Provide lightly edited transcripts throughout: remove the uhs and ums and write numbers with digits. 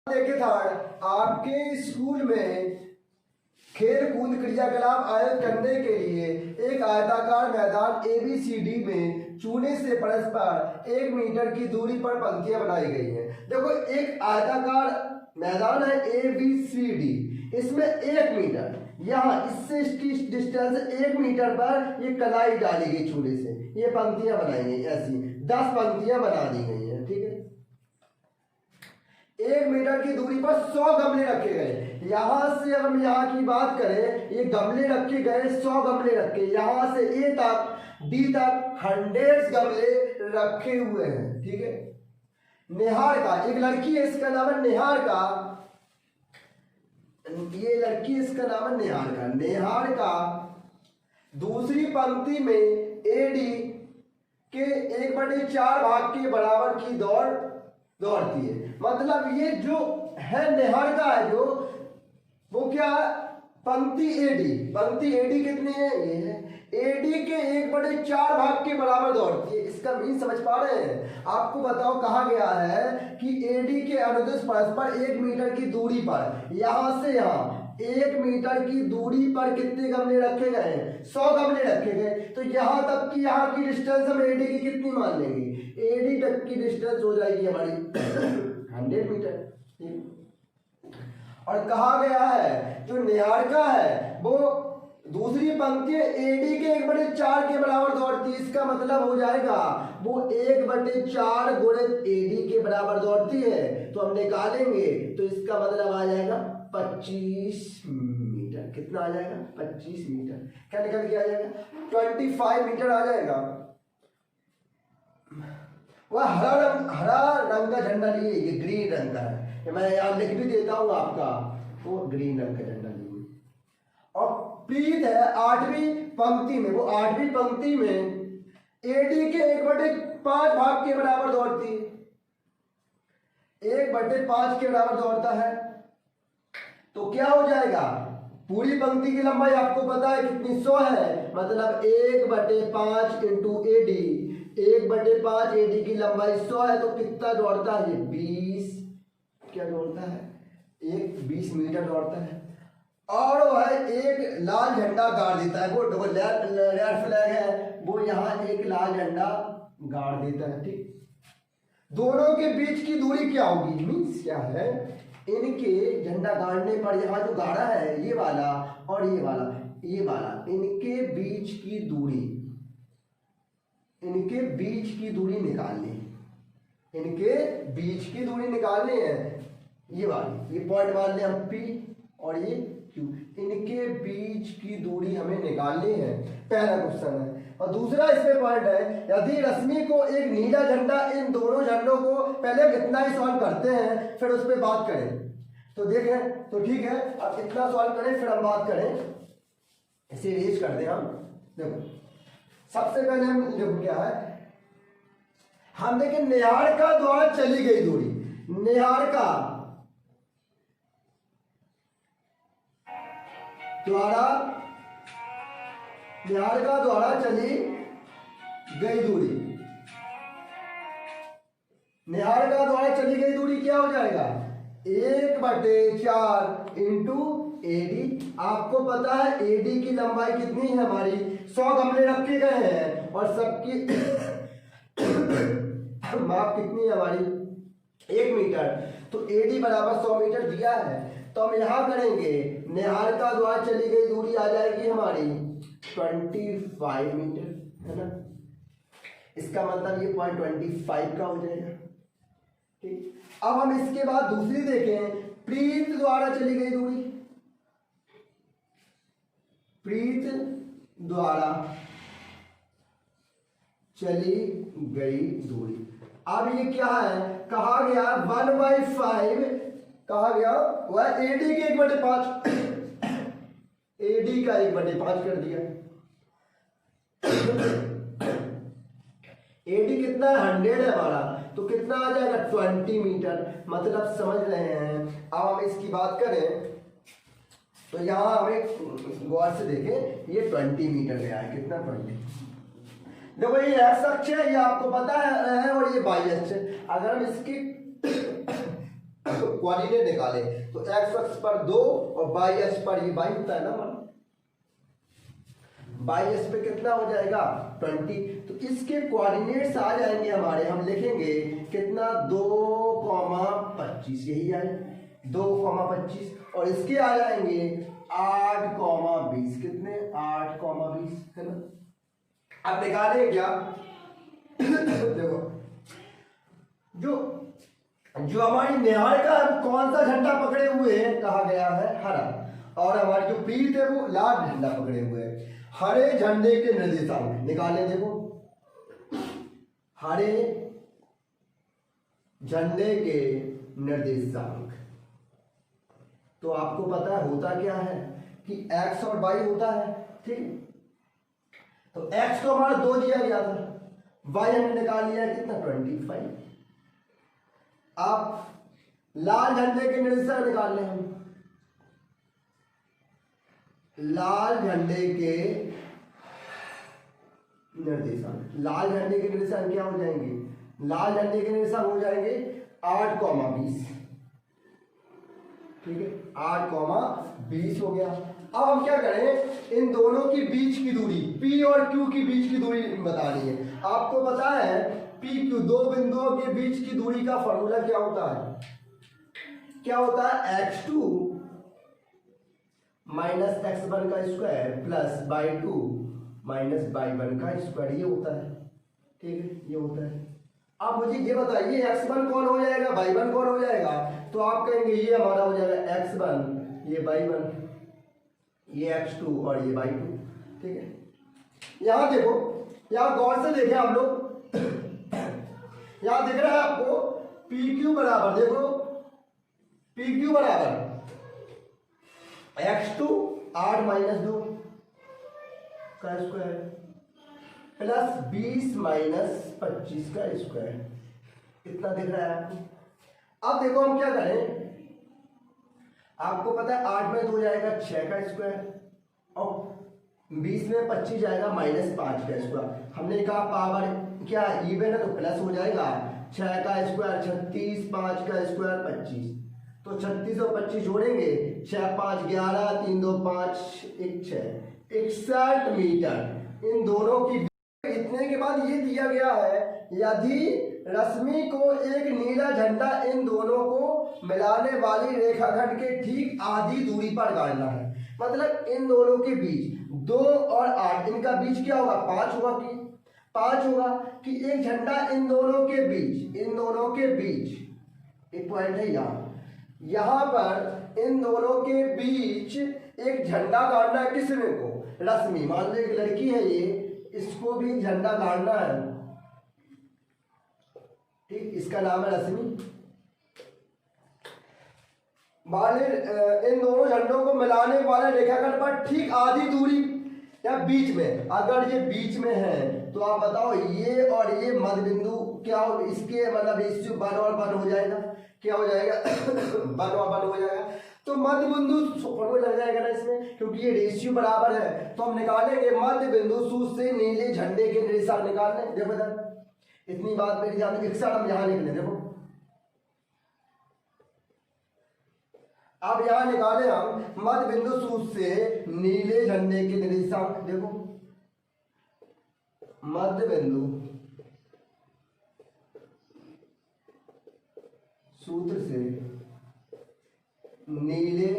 देखिए थर्ड, आपके स्कूल में खेल कूद क्रियाकलाप आयोजित करने के लिए एक आयताकार मैदान ABCD में चूने से परस्पर 1 मीटर की दूरी पर पंक्तियां बनाई गई हैं। देखो एक आयताकार मैदान है ABCD, इसमें 1 मीटर, यहाँ इससे इसकी डिस्टेंस 1 मीटर पर ये कलाई डाली गई चूने से, ये पंक्तियां बनाई गई, ऐसी 10 पंक्तियां बना दी गई हैं। ठीक है, 1 मीटर की दूरी पर 100 गमले रखे गए। यहां से हम यहाँ की बात करें, ये गमले रखे गए, 100 गमले रखे, यहां से A तक D तक 100 गमले रखे हुए हैं। ठीक है, निहारिका एक लड़की है, इसका नाम है निहारिका, ये लड़की इसका नाम है निहारिका। निहारिका दूसरी पंक्ति में AD के 1/4 भाग के बराबर की दौड़ती है। मतलब ये जो है निहारिका है, जो वो क्या, पंक्ति AD कितनी है, ये है AD के 1/4 भाग के बराबर दौड़ती है। इसका मीन समझ पा रहे हैं? आपको बताओ, कहा गया है कि AD के अनुदिश परस्पर 1 मीटर की दूरी पर, यहां से यहां 1 मीटर की दूरी पर कितने गमले रखे गए हैं? 100 गमले रखे गए। तो यहां तक की यहाँ की डिस्टेंस हम AD की कितनी मान लेंगे? AD तक की डिस्टेंस हो जाएगी हमारी 100 मीटर। और कहा गया है जो निहारिका है वो दूसरी पंक्ति AD के 1/4 के बराबर दौड़ती है। इसका मतलब हो जाएगा वो 1/4 गुणित AD के बराबर दौड़ती है, तो हम निकालेंगे तो इसका मतलब आ जाएगा 25 मीटर। कितना आ जाएगा? 25 मीटर। क्या निकल के आ जाएगा? 25 मीटर आ जाएगा। वह हरा रंग का झंडा लिए, ये ग्रीन रंग का है, मैं यहाँ लिख भी देता हूँ आपका, वो ग्रीन रंग का झंडा लिए। और प्रीत है 8वीं पंक्ति में, वो 8वीं पंक्ति में AD के 1/5 भाग के बराबर दौड़ती है, 1/5 के बराबर दौड़ता है। तो क्या हो जाएगा? पूरी पंक्ति की लंबाई आपको पता है कितनी? 100 है, मतलब 1/5 इंटू AD, 1/5 AD की लंबाई 100 है, तो कितना दौड़ता है? 20, क्या दौड़ता है? 20 मीटर दौड़ता है। और वो है एक लाल झंडा गाड़ देता है, वो रेड फ्लैग है, वो यहाँ एक लाल झंडा गाड़ देता है। ठीक, दोनों के बीच की दूरी क्या होगी? मीन्स क्या है, इनके झंडा गाड़ने पर यहाँ जो गाड़ा है ये वाला और ये वाला, इनके बीच की दूरी, इनके बीच की दूरी निकालनी है, इनके बीच की दूरी निकालनी है। ये वाली, ये पॉइंट मान लें हम P और ये Q, इनके बीच की दूरी हमें निकालनी है। पहला क्वेश्चन है। और दूसरा इसमें पॉइंट है, यदि रश्मि को एक नीला झंडा, इन दोनों झंडों को पहले कितना ही सॉल्व करते हैं फिर उस पर बात करें। तो देखें, तो ठीक है, अब इतना सॉल्व करें फिर हम बात करें, इसे रेज कर दें हम। देखो सबसे पहले हम देखो क्या है, हम देखें निहारिका द्वारा चली गई दूरी, निहारिका द्वारा चली गई दूरी, निहारिका द्वारा चली गई दूरी क्या हो जाएगा? 1/4 इंटू AD। आपको पता है AD की लंबाई कितनी है हमारी? 100 गमले रखे गए हैं और सबकी माप कितनी है हमारी? 1 मीटर। तो AD बराबर 100 मीटर दिया है, तो हम यहां करेंगे, निहारिका द्वारा चली गई दूरी आ जाएगी हमारी 25 मीटर, है ना? इसका मतलब ये पॉइंट 25 का हो जाएगा। ठीक, अब हम इसके बाद दूसरी देखें, प्रीत द्वारा चली गई दूरी, प्रीत द्वारा चली गई दूरी। अब ये क्या है? कहा गया 1/5, कहा गया वह AD के 1/5, AD का 1/5 कर दिया। AD कितना है? 100 है हमारा, तो कितना आ जाएगा? 20 मीटर। मतलब समझ रहे हैं? अब हम इसकी बात करें तो यहाँ हमें गौर से देखें, ये 20 मीटर गया है। कितना? 20। देखो ये एक्स अक्ष है, ये आपको पता है, और ये वाई अक्ष है। अगर हम इसकी कोऑर्डिनेट निकाले तो एक्स अक्ष पर 2 और वाई अक्ष पर ये वाई होता है ना, वाई अक्ष पे कितना हो जाएगा 20। तो इसके कोऑर्डिनेट्स आ जाएंगे हमारे, हम लिखेंगे कितना 2,25 यही आए 2,25 और इसके आ जाएंगे 8,20 कितने 8,20 है ना। अब निकालें क्या देखो जो हमारी निहारिका कौन सा झंडा पकड़े हुए है कहा गया है हरा, और हमारी जो पीठ है वो लाल झंडा पकड़े हुए है। हरे झंडे के निर्देशांक निकालें, देखो हरे झंडे के निर्देशांक तो आपको पता है होता क्या है कि x और y होता है, ठीक। तो x को हमारा 2 दिया गया था, y हमने निकाल लिया है कितना 25। आप लाल झंडे के निर्देशांक निकाल लें, हम लाल झंडे के निर्देशांक क्या हो जाएंगे, लाल झंडे के निर्देशांक हो जाएंगे 8,20, ठीक है 8,20 हो गया। अब हम क्या करें, इन दोनों की बीच की दूरी P और Q की बीच की दूरी बतानी है। आपको पता है P Q दो बिंदुओं के बीच की दूरी का फॉर्मूला क्या होता है, x2 माइनस x1 का square plus y2 minus y1 का स्क्वायर, ये होता है, ठीक है ये होता है। अब मुझे ये बताइए x1 कौन हो जाएगा y1 कौन हो जाएगा, तो आप कहेंगे ये हमारा हो जाएगा x1 ये y1 ये x2 और ये y2, ठीक है। यहां देखो, यहां गौर से देखें आप लोग यहां दिख रहा है आपको PQ बराबर, देखो PQ बराबर x2 8 माइनस 2 का स्क्वायर प्लस 20 माइनस 25 का स्क्वायर, इतना दिख रहा है आपको। अब देखो हम क्या करें, आपको पता है 8 में 2 जाएगा 6 का स्क्वायर और 20 में 25 जाएगा माइनस 5 का स्क्वायर। हमने कहा पावर क्या इवन है तो प्लस हो जाएगा, 6 का स्क्वायर 36 5 का स्क्वायर 25, तो 36 और 25 जोड़ेंगे 6 5 11 3 2 5 1 6 61 मीटर इन दोनों की। इतने के बाद ये दिया गया है यदि रश्मि को एक नीला झंडा इन दोनों को मिलाने वाली रेखाखंड के ठीक आधी दूरी पर गाड़ना है, मतलब इन दोनों के बीच 2 और 8 इनका बीच क्या होगा 5 होगा कि 5 होगा कि एक झंडा इन दोनों के बीच एक पॉइंट है यहाँ पर इन दोनों के बीच एक झंडा गाड़ना है, किसने को रश्मि, मान लो एक लड़की है ये, इसको भी झंडा गाड़ना है, ठीक इसका नाम है रश्मि। मान इन दोनों झंडों को मिलाने वाले रेखाखंड पर ठीक आधी दूरी या बीच में, अगर ये बीच में है तो आप बताओ ये और ये मध्य बिंदु क्या हो, इसके मतलब रेशियो 1 और 1 हो जाएगा, क्या हो जाएगा 1 और 1 हो जाएगा, तो मध्य बिंदु फॉर्मूला लग जाएगा ना इसमें, क्योंकि ये रेशियो बराबर है तो हम निकालेंगे मध्य बिंदु सूत्र से नीले झंडे के निर्देशांक निकालने। देखो इधर इतनी बात मेरी ध्यान, एक साथ हम यहां लिखने, देखो अब यहां निकाले हम मध्य बिंदु सूत्र से नीले झंडे के निर्देशांक। देखो मध्य बिंदु सूत्र से नीले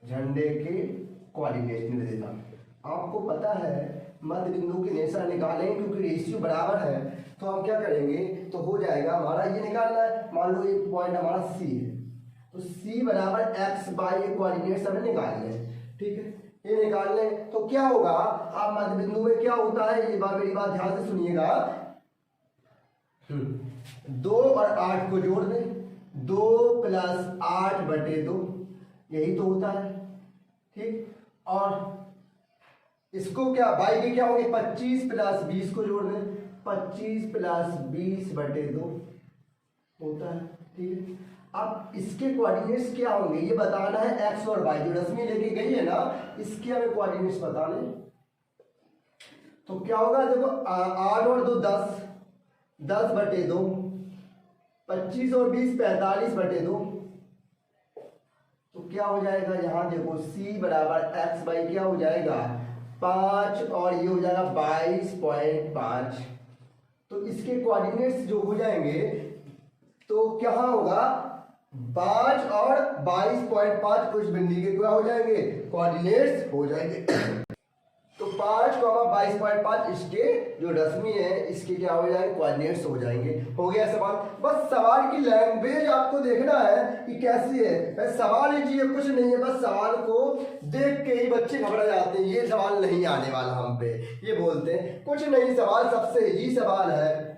झंडे के कोऑर्डिनेट निर्देशांक। आपको पता है मध्य बिंदु के निर्देशांक निकालेंगे क्योंकि रेशियो बराबर है, तो हम क्या करेंगे तो हो जाएगा हमारा ये निकालना है, मान लो एक पॉइंट हमारा C है तो C बराबर x बाई कोऑर्डिनेट्स हमने निकाल लिया, ठीक है ये निकाल लें तो क्या होगा, आप मध्य बिंदु में क्या होता है ये बात मेरी बात ध्यान से सुनिएगा, 2 और 8 को जोड़ दें, 2 प्लस 8/2 यही तो होता है, ठीक। और इसको क्या बाई के क्या होंगे 25 प्लस 20 को जोड़ दें, 25 प्लस 20/2 होता है, ठीक है। अब इसके कोऑर्डिनेट्स क्या होंगे ये बताना है, x और y जो रश्मि लेके गई है ना इसके हमें कोऑर्डिनेट्स बताने, तो क्या होगा देखो 8 और 2 10 10/2 25 और 20 45/2। तो क्या हो जाएगा, यहाँ देखो c बराबर x बाई क्या हो जाएगा 5 और ये हो जाएगा 22.5। तो इसके कोऑर्डिनेट्स जो हो जाएंगे तो क्या होगा 5 और 22.5 उस बिंदु के क्या हो जाएंगे, कोऑर्डिनेट्स हो जाएंगे। तो 5 और 22.5 इसके जो रश्मि है इसके क्या हो जाएंगे, कोऑर्डिनेट्स हो जाएंगे। हो गया सवाल। बस सवाल की लैंग्वेज आपको देखना है कि कैसी है। बस सवाल ही चाहिए, कुछ नहीं है, बस सवाल को देख के ही बच्चे घबरा जाते हैं, ये सवाल नहीं आने वाला हम पे, ये बोलते हैं कुछ नहीं। सवाल सबसे इजी सवाल है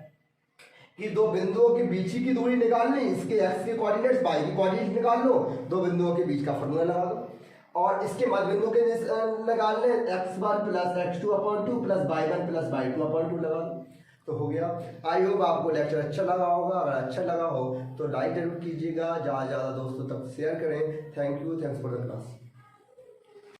कि दो बिंदुओं के बीच की दूरी निकालनी, इसके x के कोऑर्डिनेट्स y के कोऑर्डिनेट्स निकाल लो, दो बिंदुओं के बीच का फॉर्मूला लगा दो और इसके मध्य बिंदु के निकालने x1 plus x2/2 plus y1 plus y2/2 लगा दो। तो हो गया। आई होप आपको लेक्चर अच्छा लगा होगा। अगर अच्छा लगा हो तो लाइक जरूर कीजिएगा, ज़्यादा से ज़्यादा दोस्तों तक शेयर करें। Thank you, thanks for the class.